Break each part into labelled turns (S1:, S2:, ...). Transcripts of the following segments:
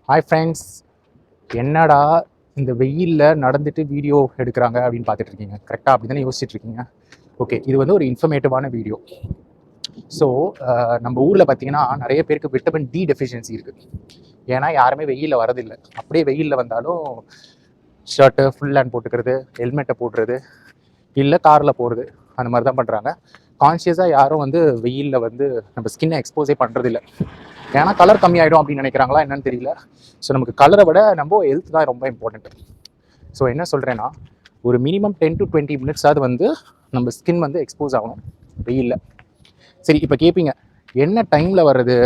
S1: Hi friends, என்னடா இந்த வெயிலில் நடந்துட்டு வீடியோ எடுக்கிறாங்க அப்படின்னு பார்த்துட்டு இருக்கீங்க. கரெக்டாக அப்படி தானே யோசிச்சுட்டு இருக்கீங்க. ஓகே, இது வந்து ஒரு இன்ஃபர்மேட்டிவான வீடியோ. ஸோ நம்ம ஊரில் பார்த்தீங்கன்னா நிறைய பேருக்கு விட்டமின் டி டெஃபிஷியன்சி இருக்குது. ஏன்னா யாருமே வெயிலில் வரதில்லை. அப்படியே வெயிலில் வந்தாலும் ஷர்ட்டு ஃபுல் ஹேண்ட் போட்டுக்கிறது, ஹெல்மெட்டை போடுறது, இல்லை காரில் போகிறது, அந்த மாதிரி தான் பண்ணுறாங்க. கான்ஷியஸாக யாரும் வந்து வெயிலில் வந்து நம்ம ஸ்கின்னை எக்ஸ்போஸே பண்ணுறதில்ல. ஏன்னா கலர் கம்மியாயிடும் அப்படின்னு நினைக்கிறாங்களா என்னன்னு தெரியல. ஸோ நமக்கு கலரை விட நம்ம ஹெல்த் தான் ரொம்ப இம்பார்ட்டண்ட். ஸோ என்ன சொல்கிறேன்னா, ஒரு மினிமம் 10 to 20 மினிட்ஸாவது வந்து நம்ம ஸ்கின் வந்து எக்ஸ்போஸ் ஆகணும் வெயிலில். சரி, இப்போ கேட்பீங்க, என்ன டைமில் வர்றது?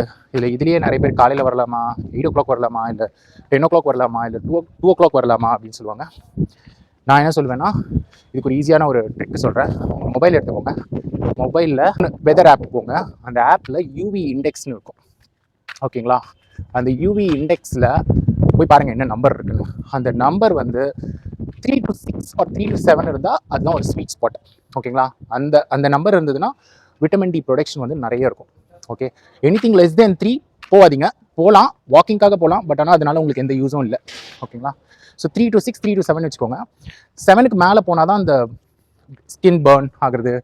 S1: இதுலேயே நிறைய பேர் காலையில் வரலாமா, 8 o'clock வரலாமா, இல்லை 10 o'clock வரலாமா, இல்லை 2 o'clock வரலாமா அப்படின்னு சொல்லுவாங்க. நான் என்ன சொல்லுவேன்னா, இதுக்கு ஒரு ஈஸியான ஒரு ட்ரிக் சொல்கிறேன். மொபைல் எடுத்துக்கோங்க. மொபைலில் வெதர் ஆப் போங்க. அந்த ஆப்பில் யூவி இண்டெக்ஸ்னு இருக்கும். ஓகேங்களா? அந்த யூவி இண்டெக்ஸில் போய் பாருங்கள் என்ன நம்பர் இருக்குன்னு. அந்த நம்பர் வந்து 3 to 6 or 3 to 7 இருந்தால் அதுதான் ஒரு ஸ்வீட் ஸ்பாட். ஓகேங்களா? அந்த நம்பர் இருந்ததுன்னா விட்டமின் டி ப்ரொடக்ஷன் வந்து நிறைய இருக்கும். ஓகே, எனிதிங் லெஸ் தென் 3 போகாதீங்க. போகலாம், வாக்கிங்காக போகலாம், பட் ஆனால் அதனால உங்களுக்கு எந்த யூஸும் இல்லை. ஓகேங்களா? ஸோ 3 to 6, 3 to 7 வச்சுக்கோங்க. 7க்கு மேலே போனால் தான் அந்த ஸ்கின் பர்ன் ஆகுறது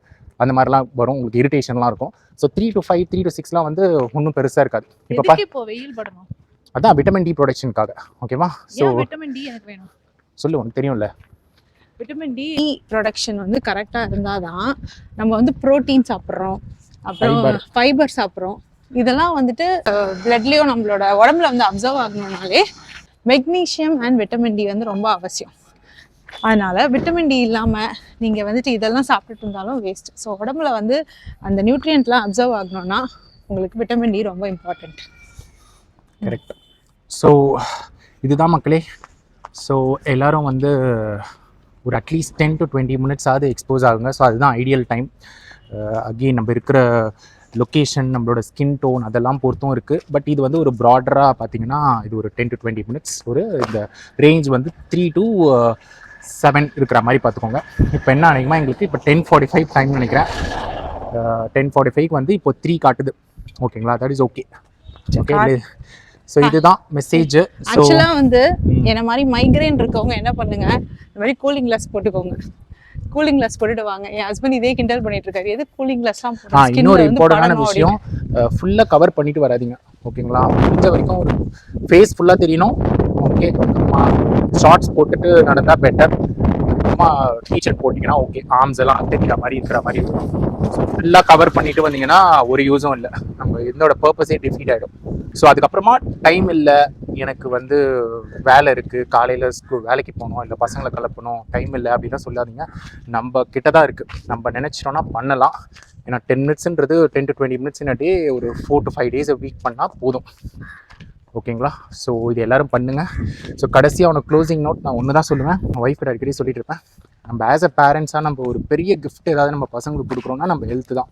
S1: அந்த மாதிரிலாம் வரும், உங்களுக்கு இரிட்டேஷன்லாம் இருக்கும். ஸோ 3 to 5, 3 to 6லாம் வந்து ஒன்றும் பெருசாக இருக்காது.
S2: இப்போ வெயில் படணும்,
S1: அதான் விட்டமின் டி ப்ரொடக்ஷனுக்காக. ஓகேவா? ஸோ
S2: விட்டமின் டி எனக்கு வேணும்.
S1: சொல்லு, உனக்கு தெரியும்ல.
S2: விட்டமின் டி ப்ரொடக்ஷன் வந்து கரெக்டாக இருந்தால் தான் நம்ம வந்து ப்ரோட்டீன் சாப்பிட்றோம், அப்புறம் ஃபைபர் சாப்பிட்றோம். இதெல்லாம் வந்துட்டு பிளட்லேயும் நம்மளோட உடம்புல வந்து அப்சர்வ் ஆகணும்னாலே மெக்னீஷியம் அண்ட் விட்டமின் டி வந்து ரொம்ப அவசியம். அதனால் விட்டமின் டி இல்லாமல் நீங்கள் வந்துட்டு இதெல்லாம் சாப்பிட்டுட்டு இருந்தாலும் வேஸ்ட். ஸோ உடம்புல வந்து அந்த நியூட்ரியன்ட்லாம் அப்சர்வ் ஆகணும்னா உங்களுக்கு விட்டமின் டி ரொம்ப இம்பார்ட்டண்ட்.
S1: கரெக்ட். ஸோ இதுதான் மக்களே. ஸோ எல்லோரும் வந்து ஒரு அட்லீஸ்ட் 10 to 20 மினிட்ஸ் ஆகுது எக்ஸ்போஸ் ஆகுங்க. ஸோ அதுதான் ஐடியல் டைம். அகெயின் நம்ம இருக்கிற லொக்கேஷன், நம்மளோட ஸ்கின் டோன் அதெல்லாம் பொறுத்தும் இருக்குது. பட் இது வந்து ஒரு ப்ராடராக பார்த்தீங்கன்னா இது ஒரு 10 to 20 மினிட்ஸ். ஒரு இந்த ரேஞ்ச் வந்து 3 to 7 இருக்கிற மாதிரி பார்த்துக்கோங்க. இப்போ என்ன நினைக்குமா, எங்களுக்கு இப்போ 10:45 டைம் நினைக்கிறேன். 10:45க்கு வந்து இப்போ 3 காட்டுது. ஓகேங்களா? That is okay. Okay, so இதுதான் மெசேஜ்.
S2: ஆக்சுவலாக வந்து என்ன மாதிரி மைக்ரேன் இருக்கவங்க என்ன பண்ணுங்க, இந்த மாதிரி கூலிங் கிளாஸ் போட்டுக்கோங்க. கூலிங் கிளாஸ் போட்டுட்டு வாங்க. என் ஹஸ்பண்ட் இதே கிண்டல் பண்ணிட்டு இருக்காரு, எது கூலிங் கிளாஸ்லாம் போட்டு.
S1: இன்னொரு இம்பார்ட்டன்டான விஷயம், ஃபுல்லாக கவர் பண்ணிட்டு வராதிங்க. ஓகேங்களா? முடிஞ்ச வரைக்கும் ஒரு ஃபேஸ் ஃபுல்லாக தெரியணும். ஓகே, ஷார்ட்ஸ் போட்டுட்டு நடந்தால் பெட்டர். சும்மா டீஷர்ட் போட்டிங்கன்னா ஓகே, ஆர்ம்ஸ் எல்லாம் தெரிகிற மாதிரி இருக்கிற மாதிரி இருக்கும். ஸோ ஃபுல்லாக கவர் பண்ணிட்டு வந்தீங்கன்னா ஒரு யூஸும் இல்லை, நம்ம இதோட பர்பஸே டிஃபீட் ஆகிடும். ஸோ அதுக்கப்புறமா டைம் இல்லை, எனக்கு வந்து வேலை இருக்குது, காலையில் வேலைக்கு போகணும், இல்லை பசங்களை கிளப்பணும், டைம் இல்லை அப்படின்லாம் சொல்லாதீங்க. நம்ம கிட்ட தான் இருக்குது. நம்ம நினச்சிட்டோன்னா பண்ணலாம். ஏன்னா 10 மினிட்ஸுன்றது 10 to 20 மினிட்ஸ் டே ஒரு 4 to 5 days வீக் பண்ணால் போதும். ஓகேங்களா? ஸோ இது எல்லோரும் பண்ணுங்கள். ஸோ கடைசியாக அவனுக்கு க்ளோசிங் நோட் நான் ஒன்று தான் சொல்லுவேன். ஒய்ஃப் அடிக்கடி சொல்லிட்டு இருப்பேன், நம்ம ஆஸ் அ பேரண்ட்ஸாக நம்ம ஒரு பெரிய கிஃப்ட் ஏதாவது நம்ம பசங்களுக்கு கொடுக்குறோன்னா நம்ம ஹெல்த்து தான்.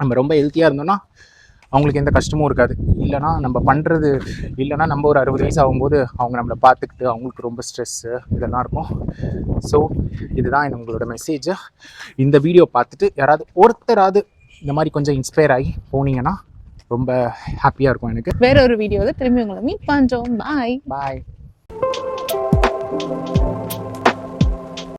S1: நம்ம ரொம்ப ஹெல்த்தியாக இருந்தோம்னா அவங்களுக்கு எந்த கஷ்டமும் இருக்காது. இல்லைனா நம்ம பண்ணுறது இல்லைனா நம்ம ஒரு 60 வயசு ஆகும்போது அவங்க நம்மளை பார்த்துக்கிட்டு அவங்களுக்கு ரொம்ப ஸ்ட்ரெஸ்ஸு இதெல்லாம் இருக்கும். ஸோ இதுதான் உங்களோட மெசேஜ். இந்த வீடியோ பார்த்துட்டு யாராவது ஒருத்தராவது இந்த மாதிரி கொஞ்சம் இன்ஸ்பயர் ஆகி போனீங்கன்னா ரொம்ப ஹாப்பியாக இருக்கும் எனக்கு.
S2: வேற ஒரு வீடியோவில் திரும்பி உங்களை மீட் பண்ணுறோம். பாய்
S1: பாய்.